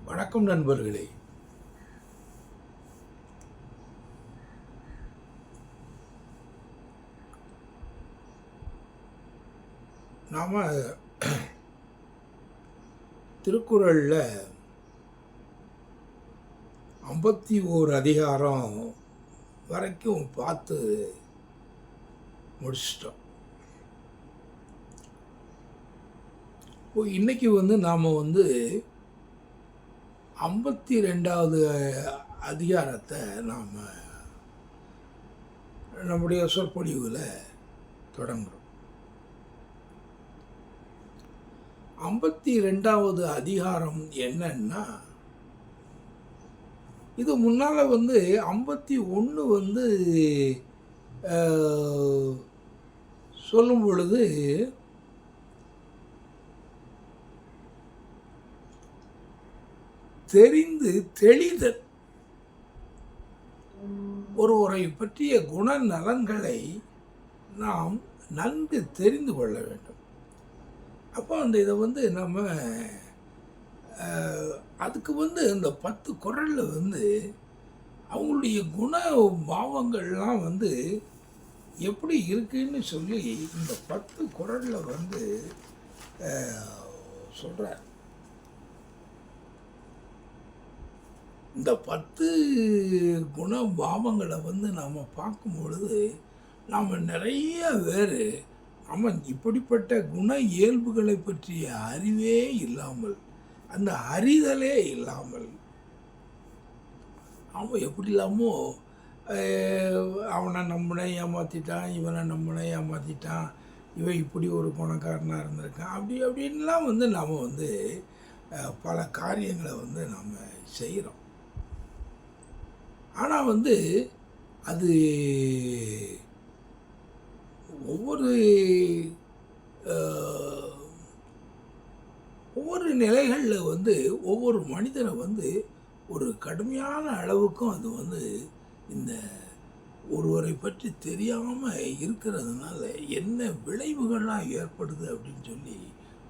வணக்கம் நண்பர்களே. நாம் திருக்குறளில் 51 அதிகாரம் வரைக்கும் பார்த்து முடிச்சிட்டோம். இன்றைக்கி நாம் 52வது அதிகாரத்தை நாம் நம்முடைய சொற்பொழிவில் தொடங்குகிறோம். 52வது அதிகாரம் என்னன்னா, இது முன்னால் 51 சொல்லும் பொழுது தெரிந்து தெளிதல், ஒருவரை பற்றிய குணநலன்களை நாம் நன்கு தெரிந்து கொள்ள வேண்டும். அப்போ இதை நம்ம அதுக்கு இந்த 10 குறளில் அவங்களுடைய குண பாவங்கள்லாம் எப்படி இருக்குன்னு சொல்லி இந்த 10 குறளில் சொல்கிறார். இந்த 10 குண பாவங்களை நாம் பார்க்கும் பொழுது நாம் நிறைய பேர் நம்ம இப்படிப்பட்ட குண இயல்புகளை பற்றிய அறிவே இல்லாமல், அந்த அறிதலே இல்லாமல், அவன் எப்படி இல்லாமோ அவனை நம்மளை ஏமாற்றிட்டான், இவனை நம்மளை ஏமாற்றிட்டான், இவன் இப்படி ஒரு குணக்காரனாக இருந்திருக்கான், அப்படின்லாம் நாம் பல காரியங்களை நம்ம செய்கிறோம். ஆனால் அது ஒவ்வொரு நிலைகளில் ஒவ்வொரு மனிதனை ஒரு கடுமையான அளவுக்கும் அது இந்த ஒருவரை பற்றி தெரியாமல் இருக்கிறதுனால என்ன விளைவுகள்லாம் ஏற்படுது அப்படின்னு சொல்லி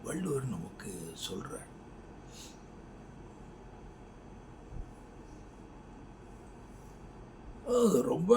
வள்ளுவர் நமக்கு சொல்கிறார். ரொம்ப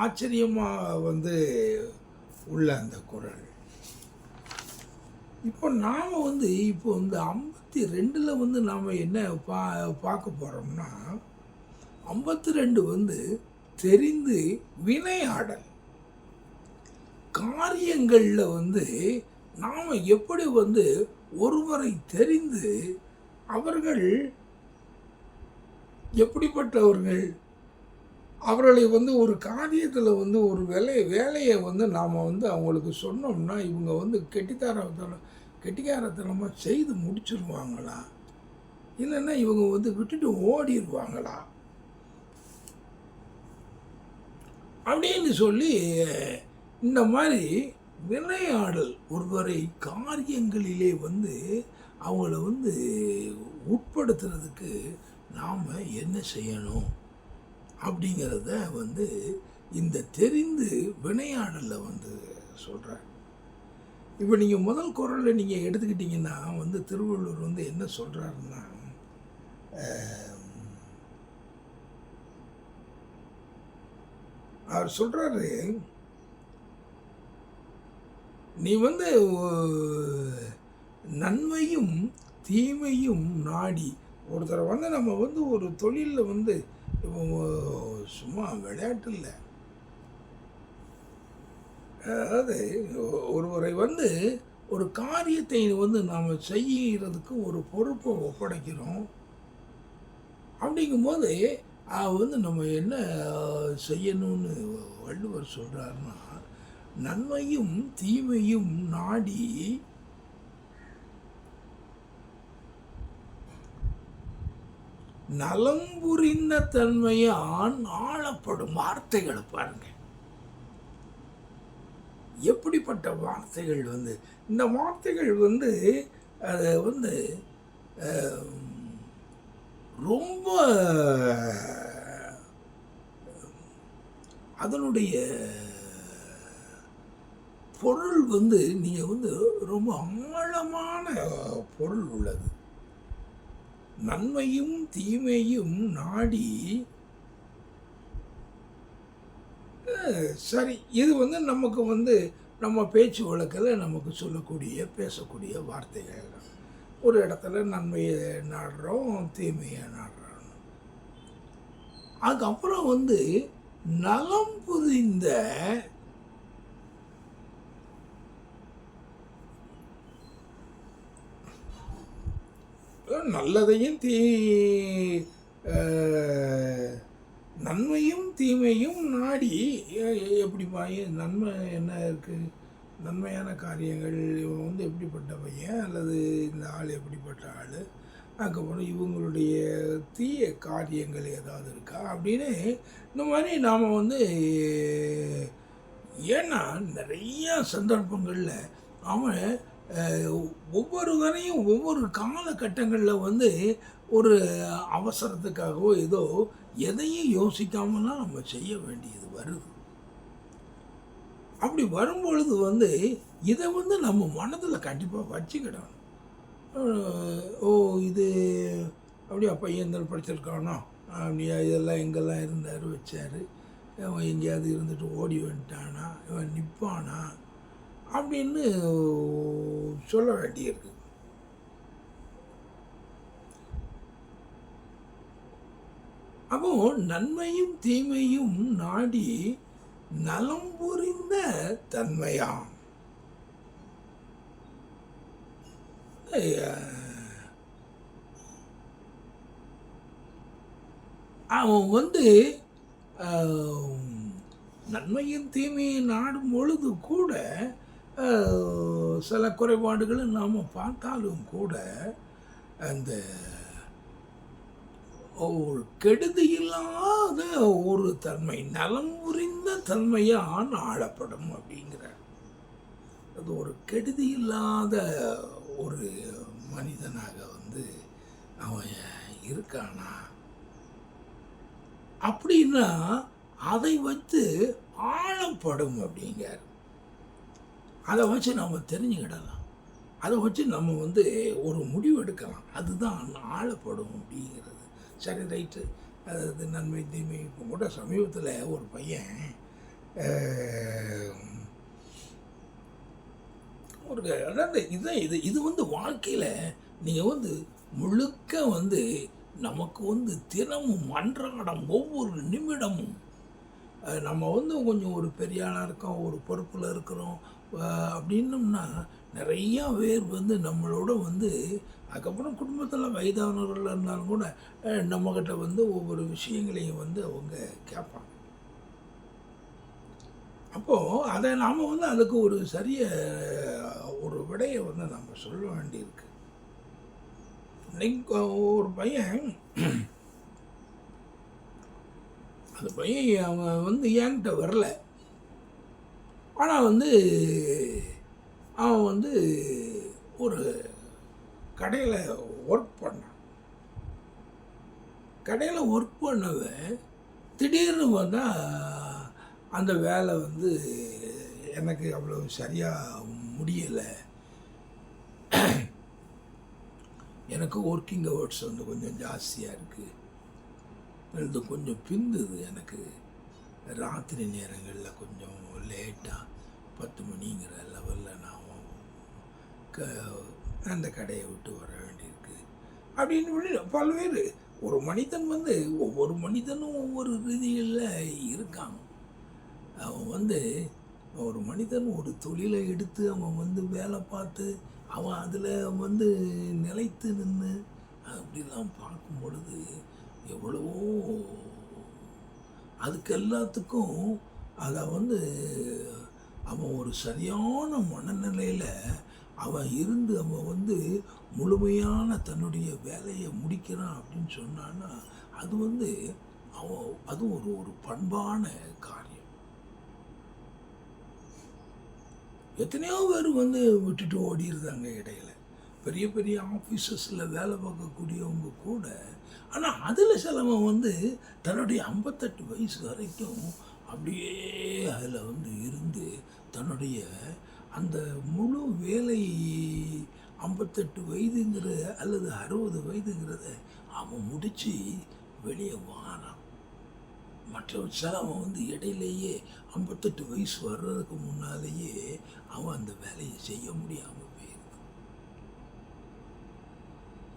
ஆச்சரியமாக உள்ள அந்த குறள். இப்போ நாம் இப்போ 52ல் நாம் என்ன பார்க்க போகிறோம்னா, 52 தெரிந்து வினையாடல். காரியங்களில் நாம் எப்படி ஒருவரை தெரிந்து அவர்கள் எப்படிப்பட்டவர்கள், அவர்களை ஒரு காரியத்தில் ஒரு வேலையை நாம் அவங்களுக்கு சொன்னோம்னா இவங்க கெட்டிக்காரத்தனமாக செய்து முடிச்சிருவாங்களா, இல்லைன்னா இவங்க விட்டுட்டு ஓடிடுவாங்களா அப்படின்னு சொல்லி இந்த மாதிரி விளையாடல், ஒருவரை காரியங்களிலே அவங்கள உட்படுத்துறதுக்கு நாம் என்ன செய்யணும் அப்படிங்கிறத இந்த தெரிந்து வினையாடலில் சொல்கிறார். இப்போ நீங்கள் முதல் குறளில் நீங்கள் எடுத்துக்கிட்டிங்கன்னா திருவள்ளுவர் என்ன சொல்கிறாருன்னா, அவர் சொல்கிறாரு, நீ நன்மையும் தீமையும் நாடி, ஒருத்தரை நம்ம ஒரு தொழிலில் சும்மா விளையாட்டு இல்லை, அதாவது ஒருவரை ஒரு காரியத்தை நாம் செய்கிறதுக்கு ஒரு பொறுப்பை ஒப்படைக்கிறோம். அப்படிங்கும்போது நம்ம என்ன செய்யணும்னு வள்ளுவர் சொல்கிறாருன்னா, நன்மையும் தீமையும் நாடி நலம் புரிந்த தன்மையான் ஆளப்படும் வார்த்தைகளை பாருங்க. எப்படிப்பட்ட வார்த்தைகள் இந்த வார்த்தைகள் அது ரொம்ப அதனுடைய பொருள் நீங்கள் ரொம்ப ஆழமான பொருள் உள்ளது. நன்மையும் தீமையும் நாடி சரி. இது வந்து நமக்கு வந்து நம்ம பேச்சு வழக்கில் நமக்கு சொல்லக்கூடிய பேசக்கூடிய வார்த்தைகள். ஒரு இடத்துல நன்மையை நாடுறோம், தீமையை நாடுறோம். அதுக்கப்புறம் வந்து நலம் புரிந்த நல்லதையும் நன்மையும் தீமையும் நாடி எப்படிப்பா நன்மை என்ன இருக்குது? நன்மையான காரியங்கள் இவன் வந்து எப்படிப்பட்ட பையன், அல்லது இந்த ஆள் எப்படிப்பட்ட ஆள், அதுக்கப்புறம் இவங்களுடைய தீய காரியங்கள் ஏதாவது இருக்கா அப்படின்னு இந்த மாதிரி நாம் வந்து ஏன்னா நிறைய சந்தர்ப்பங்களில் அவன் ஒவ்வொருவரையும் ஒவ்வொரு காலகட்டங்களில் வந்து ஒரு அவசரத்துக்காகவோ ஏதோ எதையும் யோசிக்காமலாம் நம்ம செய்ய வேண்டியது வருது. அப்படி வரும்பொழுது வந்து இதை வந்து நம்ம மனதில் கண்டிப்பாக வச்சுக்கிடணும். ஓ இது அப்படியா பையன் படிச்சிருக்கானோ, அப்படியா இதெல்லாம் எங்கெல்லாம் இருந்தார் வச்சார், இவன் எங்கேயாவது இருந்துட்டு ஓடி வந்துட்டானா, இவன் நிற்பானா அப்படின்னு சொல்ல வேண்டியிருக்கு. அப்போ நன்மையும் தீமையும் நாடி நலம் புரிந்த தன்மையாம். அவன் வந்து நன்மையும் தீமையும் நாடும் பொழுது கூட சில குறைபாடுகளை நாம் பார்த்தாலும் கூட அந்த ஒரு கெடுதி இல்லாத ஒரு தன்மை, நலம் புரிந்த தன்மையான் ஆளப்படும் அப்படிங்கிறார். அது ஒரு கெடுதி இல்லாத ஒரு மனிதனாக வந்து அவன் இருக்கானா அப்படின்னா அதை வச்சு ஆளப்படும் அப்படிங்கிறார். அதை வச்சு நம்ம தெரிஞ்சுக்கிடலாம், அதை வச்சு நம்ம வந்து ஒரு முடிவு எடுக்கலாம். அதுதான் ஆளப்படும் அப்படிங்கிறது. சரி, ரைட்டு. அதாவது நன்மை தீமை. இப்போ கூட சமீபத்தில் ஒரு பையன் ஒரு அதாவது இது வந்து வாழ்க்கையில் நீங்கள் வந்து முழுக்க வந்து நமக்கு வந்து தினமும் அன்றாடம் ஒவ்வொரு நிமிடமும் நம்ம வந்து கொஞ்சம் ஒரு பெரிய ஆளாக இருக்கோம், ஒரு பொறுப்பில் இருக்கிறோம் அப்படின்னம்னா நிறையா பேர் வந்து நம்மளோட வந்து அதுக்கப்புறம் குடும்பத்தில் வயதானவர்கள் இருந்தாலும் கூட நம்மக்கிட்ட வந்து ஒவ்வொரு விஷயங்களையும் வந்து அவங்க கேட்பாங்க. அப்போது அதை நாம் வந்து அதுக்கு ஒரு ஒரு விடையை வந்து நம்ம சொல்ல வேண்டியிருக்கு. இன்னைக்கு ஒரு பையன், அந்த பையன் அவன் வந்து என்கிட்ட வரல. ஆனால் வந்து அவன் வந்து ஒரு கடையில் ஒர்க் பண்ணான். கடையில் ஒர்க் பண்ணவன் திடீர்னு வந்தால் அந்த வேலை வந்து எனக்கு அவ்வளோ சரியாக முடியலை, எனக்கு ஒர்க்கிங் ஹவர்ஸ் வந்து கொஞ்சம் ஜாஸ்தியாக இருக்குது, இது கொஞ்சம் பிந்துது, எனக்கு ராத்திரி நேரங்களில் கொஞ்சம் லேட்டாக 10 மணிங்கிற லெவலில் நான் அந்த கடையை விட்டு வர வேண்டியிருக்கு அப்படின்னு பல்வேறு. ஒரு மனிதன் வந்து ஒவ்வொரு மனிதனும் ஒவ்வொரு ரீதியில் இருக்காங்க. அவன் வந்து ஒரு மனிதன் ஒரு தொழிலை எடுத்து அவன் வந்து வேலை பார்த்து அவன் அதில் வந்து நிலைத்து நின்று அப்படிலாம் பார்க்கும் பொழுது எவ்வளவோ அதுக்கு எல்லாத்துக்கும் அதை வந்து அவன் ஒரு சரியான மனநிலையில் அவன் இருந்து அவன் வந்து முழுமையான தன்னுடைய வேலையை முடிக்கிறான் அப்படின்னு சொன்னான்னா அது வந்து அது ஒரு பண்பான காரியம். எத்தனையோ பேர் வந்து விட்டுட்டு ஓடிடுறாங்க இடையில, பெரிய பெரிய ஆஃபீஸஸில் வேலை பார்க்கக்கூடியவங்க கூட. ஆனால் அதில் சிலவன் வந்து தன்னுடைய 58 வயசு வரைக்கும் அப்படியே அதில் வந்து இருந்து தன்னுடைய அந்த முழு வேலை 58 வயதுங்கிற அல்லது 60 வயதுங்கிறத அவன் முடித்து வெளியே வாரான். மற்ற சிலவன் வந்து இடையிலேயே 58 வயசு வர்றதுக்கு முன்னாலேயே அவன் அந்த வேலையை செய்ய முடியாமல் போயிடுது.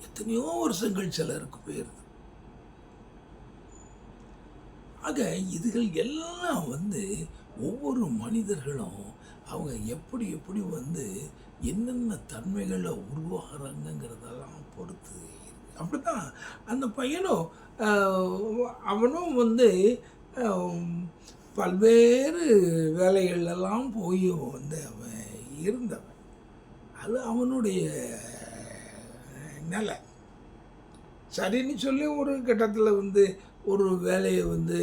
எத்தனையோ வருஷங்கள் சிலருக்கு போயிடுது. ஆக இதுகள் எல்லாம் வந்து ஒவ்வொரு மனிதர்களும் அவங்க எப்படி எப்படி வந்து என்னென்ன தன்மைகளை உருவாகிறாங்கிறதெல்லாம் பொறுத்து இருக்கு. அப்படி தான் அந்த பையனும் அவனும் வந்து பல்வேறு வேலைகளெல்லாம் போய் வந்து அவன் இருந்தவன். அது அவனுடைய நிலை. சரின்னு சொல்லி ஒரு கட்டத்தில் வந்து ஒரு வேலையை வந்து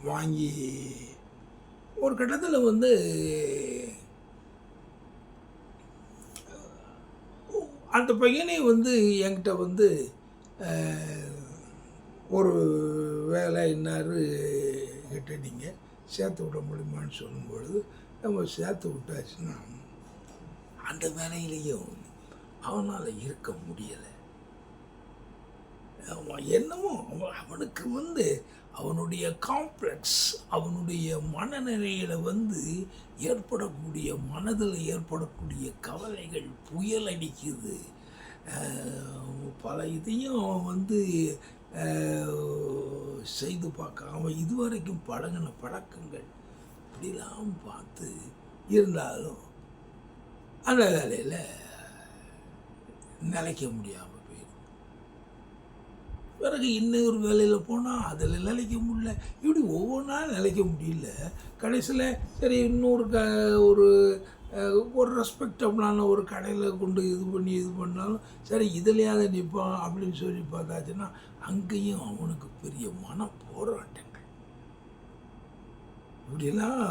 வாங்கி ஒரு கட்டத்தில் வந்து அந்த பையனை வந்து என்கிட்ட வந்து ஒரு வேலை என்னாரு கிட்ட நீங்கள் சேர்த்து விட முடியுமான்னு சொல்லும்பொழுது நம்ம சேர்த்து விட்டாச்சுன்னா அந்த வேலையிலையும் அவனால் இருக்க முடியலை. என்னமோ அவனுக்கு வந்து அவனுடைய காம்ப்ளெக்ஸ், அவனுடைய மனநிலையில் வந்து ஏற்படக்கூடிய மனதில் ஏற்படக்கூடிய கவலைகள் புயல் அடிக்குது. பல இதையும் அவன் வந்து செய்து பார்க்க அவன் இதுவரைக்கும் பழகின பழக்கங்கள் இப்படிலாம் பார்த்து இருந்தாலும் அந்த வேலையில் நிலைக்க முடியாமல் பிறகு இன்னொரு வேலையில் போனால் அதில் நிலைக்க முடியல. இப்படி ஒவ்வொன்றா நிலைக்க முடியல. கடைசியில் சரி இன்னொரு ஒரு ஒரு ரெஸ்பெக்டபுளான ஒரு கடையில் கொண்டு இது பண்ணாலும் சரி இதுலையாவது நிற்பான் அப்படின்னு சொல்லி பார்த்தாச்சுன்னா அங்கேயும் அவனுக்கு பெரிய மன போராட்டங்கள். இப்படிலாம்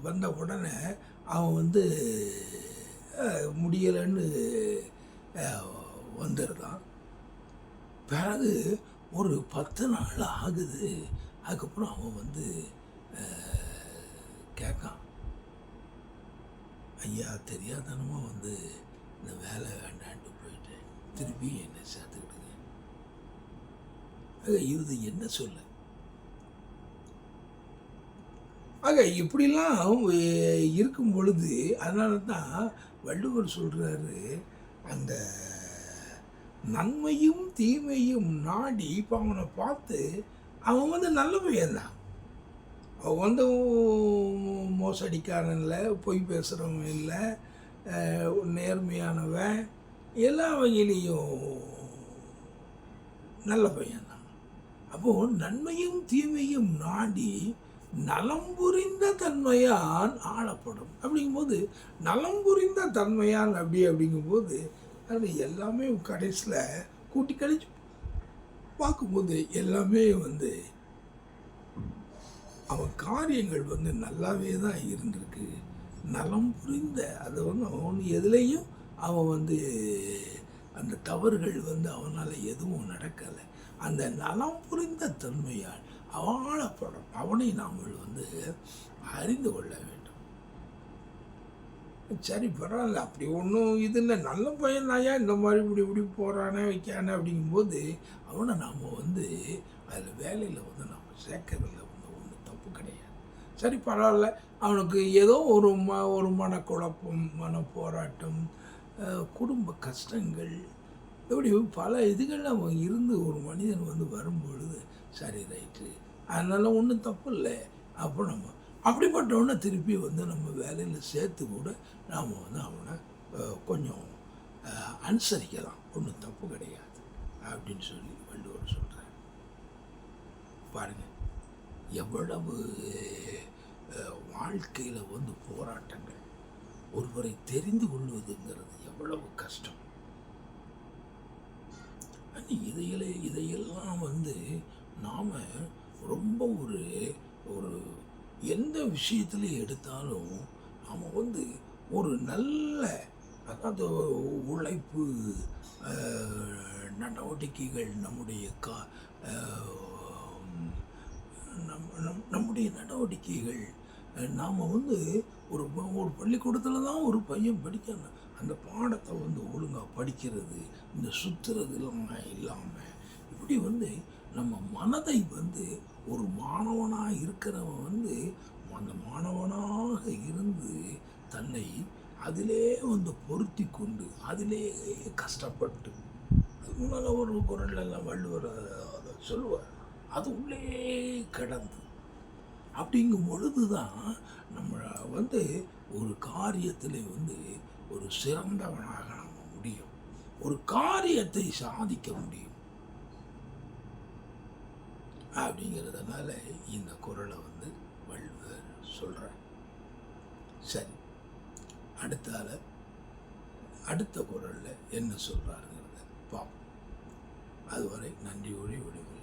வந்த உடனே அவன் வந்து முடியலைன்னு வந்துடுறான். பிறகு ஒரு 10 நாள் ஆகுது. அதுக்கப்புறம் அவன் வந்து கேட்கான், ஐயா தெரியாதனமாக வந்து இந்த வேலை வேண்டான்ட்டு போயிட்டேன், திருப்பி என்னை சேர்த்துக்கிடுங்க. ஆக இது என்ன சொல்ல? ஆக இப்படிலாம் இருக்கும் பொழுது அதனால தான் வள்ளுவர் சொல்கிறாரு, அந்த நன்மையும் தீமையும் நாடி இப்போ அவனை பார்த்து அவன் வந்து நல்ல பையன்தான். அவன் வந்து மோசடிக்காரன் இல்லை, பொய் பேசுகிறவன் இல்லை, நேர்மையானவன், எல்லா வகையிலையும் நல்ல பையன்தான். அப்போது நன்மையும் தீமையும் நாடி நலம் புரிந்த தன்மையான் ஆளப்படும். அப்படிங்கும்போது நலம் புரிந்த தன்மையான் அப்படிங்கும்போது அது எல்லாமே கடைசியில் கூட்டி கழிச்சு பார்க்கும்போது எல்லாமே வந்து அவன் காரியங்கள் வந்து நல்லாவே தான் இருந்திருக்கு. நலம் புரிந்த அது வந்து அவன் எதுலேயும் அவன் வந்து அந்த தவறுகள் வந்து அவனால் எதுவும் நடக்கலை. அந்த நலம் புரிந்த தன்மையால் ஆளப்படும். அவனை நாம் வந்து அறிந்து கொள்ள வேண்டும். சரி பரவாயில்ல, அப்படி ஒன்றும் இது இல்லை, நல்ல பையன் நாயா இந்த மாதிரி இப்படி போகிறானே வைக்கானே அப்படிங்கும்போது அவனை நாம் வந்து அதில் வேலையில் வந்து நாம் சேர்க்கறதில்ல வந்து ஒன்றும் தப்பு கிடையாது. சரி பரவாயில்ல, அவனுக்கு ஏதோ ஒரு மனக்குழப்பம், மன போராட்டம், குடும்ப கஷ்டங்கள், இப்படி பல இதுகளில் அவன் இருந்து ஒரு மனிதன் வந்து வரும்பொழுது சரி ரைட்டு, அதனால் ஒன்றும் தப்பு இல்லை. அப்போ நம்ம அப்படிப்பட்டவனை திருப்பி வந்து நம்ம வேலையில் சேர்த்து கூட நாம் வந்து அவனை கொஞ்சம் அனுசரிக்கலாம், ஒன்றும் தப்பு கிடையாது அப்படின்னு சொல்லி வள்ளுவர் சொல்கிறார். பாருங்கள் எவ்வளவு வாழ்க்கையில் வந்து போராட்டங்கள், ஒருவரை தெரிந்து கொள்வதுங்கிறது எவ்வளவு கஷ்டம். இதையெல்லாம் வந்து நாம் ரொம்ப ஒரு எந்த விஷயத்துல எடுத்தாலும் நாம் வந்து ஒரு நல்ல, அதாவது உழைப்பு நடவடிக்கைகள், நம்முடைய நடவடிக்கைகள் நாம் வந்து ஒரு பள்ளிக்கூடத்தில் தான் ஒரு பையன் படிக்கணும், அந்த பாடத்தை வந்து ஒழுங்காக படிக்கிறது, இந்த சுற்றுறதுலாம் இல்லாமல் இப்படி வந்து நம்ம மனதை வந்து ஒரு மாணவனாக இருக்கிறவன் வந்து அந்த மாணவனாக இருந்து தன்னை அதிலே வந்து பொருத்தி கொண்டு அதிலே கஷ்டப்பட்டு, அது முன்னால் ஒரு குரலெல்லாம் வள்ளுவர் அதை சொல்லுவார், அது உள்ளே கிடந்து அப்படிங்கும் பொழுது தான் நம்ம வந்து ஒரு காரியத்தில் வந்து ஒரு சிறந்தவனாக நம்ம முடியும், ஒரு காரியத்தை சாதிக்க முடியும். அப்படிங்கிறதுனால இந்த குறளை வந்து வள்ளுவர் சொல்கிறார். சரி, அடுத்த குறளில் என்ன சொல்கிறாருங்கிறத பார்ப்போம். அதுவரை நன்றியோடு விடைபெறுகிறேன்.